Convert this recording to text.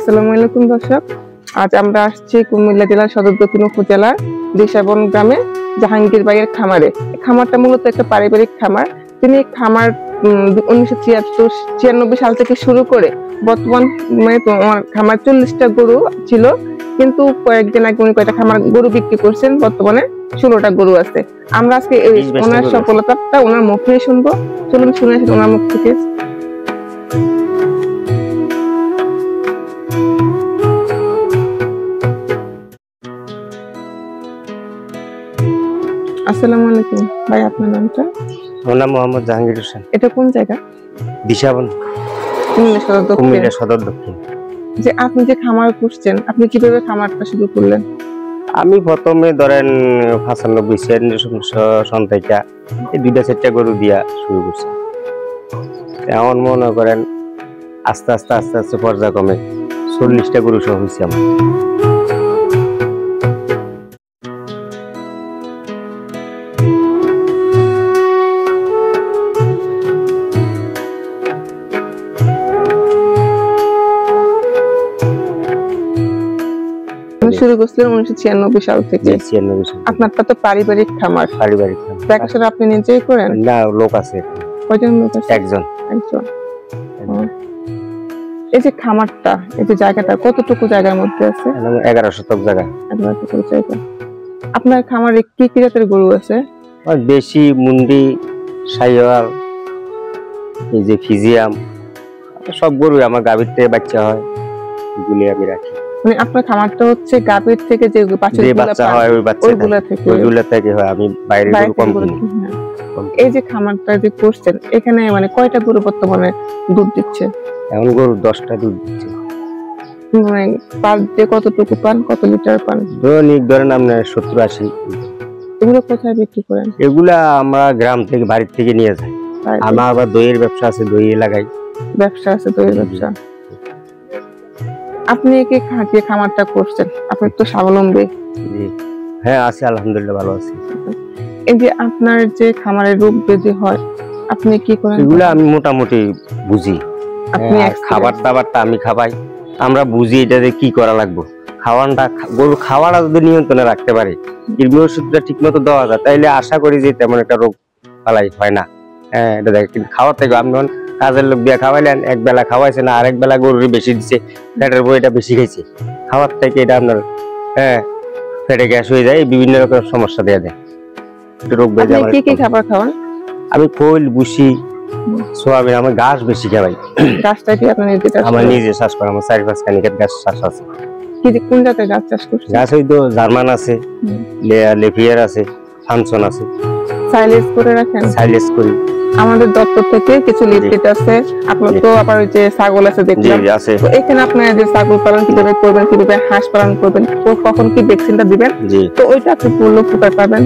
আসসালামু আলাইকুম দর্শক, আজ আমরা আসছি কুমিল্লা জেলার সদর দক্ষিণ উপজেলার দিশাবন গ্রামে জাহাঙ্গীর ভাইয়ের খামারে। খামারটা মূলত একটা পারিবারিক খামার। তিনি খামার 1996 সাল থেকে শুরু করে বর্তমান খামার 40টা গরু ছিল, কিন্তু কয়েকদিন আগে উনি কয়েকটা খামার গরু বিক্রি করছেন। বর্তমানে 16টা গরু আছে। আমরা আজকে ওনার সফলতাটা ওনার মুখে শুনবো। চলুন শুনে আসি ওনার মুখ থেকে। আসসালামু আলাইকুম ভাই, আপনার নামটা? আমার নাম মোহাম্মদ জাহাঙ্গীর হোসেন। এটা কোন জায়গা? দিশাবন, কুমিল্লা সদর দক্ষিণ। যে আপনি যে খামার করছেন, আপনি কিভাবে খামারটা শুরু করলেন? আমি প্রথমে ধরেন 95 সন থেকে এই 2-4টা গরু দিয়া শুরু করছি। এমন মনে করেন আস্তে আস্তে পর্যায়ক্রমে 40টা গরু সহ হয়েছে আমার। শুরু করছিলেন 1996 সাল থেকে। আপনারটা তো পারিবারিক খামার। দেখাশোনা আপনি নিজেই করেন? না, লোক আছে। কয়জন লোক আছে? একজন। এই যে খামারটা, এই যে জায়গাটা কতটুকু জায়গার মধ্যে আছে? 11 শতক জায়গা। 11 শতক জায়গা। আপনার খামারে কি কি জাতের গরু আছে? বেশি মুন্ডি, শাহিওয়াল, এই যে ফিজিয়াম, সব গরু আমার গাভীর থেকে বাচ্চা হয়, এগুলি আমি রাখি। মানে আপনার খামারটা হচ্ছে গাভীর থেকে যে বাচ্চা হয় ওইগুলা থেকে হয়, আমি বাইরে গরু কম কিনি। এই যে খামারটা যে করছেন, এখানে মানে কয়টা গরু বর্তমানে দুধ দিচ্ছে? এখন গরু 10টা দুধ দিচ্ছে। মানে পার ডে কতটুকু পান, কত লিটার পান? দৈনিক ধরেন আপনার 70-80। এগুলো কোথায় বিক্রি করেন? এগুলা আমরা গ্রাম থেকে, বাড়ির থেকে নিয়ে যাই। আমার আবার দইয়ের ব্যবসা আছে, দই লাগাই। ব্যবসা আছে, দইয়ের ব্যবসা। আপনি কি যে খামারটা করছেন, আপনি তো স্বাবলম্বী? হ্যাঁ আছি, আলহামদুলিল্লাহ ভালো আছি। এই যে আপনার যে খামারের রোগ ব্যাধি হয়, আপনি কি করেন? এগুলো আমি মোটামুটি বুঝি। আপনি খাবার দাবারটা আমি খাবাই, আমরা বুঝি এটা যে কি করা লাগবে। খাওয়ানটা গরু খাওয়াটা যদি নিয়ন্ত্রণে রাখতে পারে, কৃমি ওষুধটা ঠিক মতো দেওয়া যায়, তাইলে আশা করি যে তেমন একটা রোগ পালাই হয় না। হ্যাঁ, এটা দেখ। কিন্তু খাওয়ার থেকে আপনি কাজের লোক দিয়ে খাওয়াইলেন, এক বেলা খাওয়াইছে না, আরেক বেলা গরুর বেশি দিচ্ছে, ফ্যাটের বইটা বেশি খাইছে, খাওয়ার থেকে এটা আপনার ফ্যাটে গ্যাস হয়ে যায়, বিভিন্ন রকম সমস্যা দেয়া দেয়। রোগ বেঁধে যায়। কি কি খাবার খাওয়ান? আমি খোল, বুসি, সোয়াবিন, আমার ঘাস বেশি খাই। ঘাসটা কি আপনি নিজে চাষ করেন? আমার নিজে চাষ করি, আমার 4-5 কানিকের ঘাস চাষ আছে। কি কোন জাতের ঘাস চাষ করছেন? ঘাস হয়তো জার্মান আছে, লেফিয়ার আছে, ফানসন আছে। সাইলেজ করে রাখেন? সাইলেজ করি। আমাদের দপ্তর থেকে কিছু লিফলেট আছে। আপনার তো আবার ওই যে ছাগল আছে দেখলাম। জি আছে। তো এখানে আপনারা যে ছাগল পালন কিভাবে করবেন, কিভাবে হাঁস পালন করবেন, কখন কি ভ্যাকসিনটা দিবেন, তো ওইটা আপনি পড়লে কোথায় পাবেন?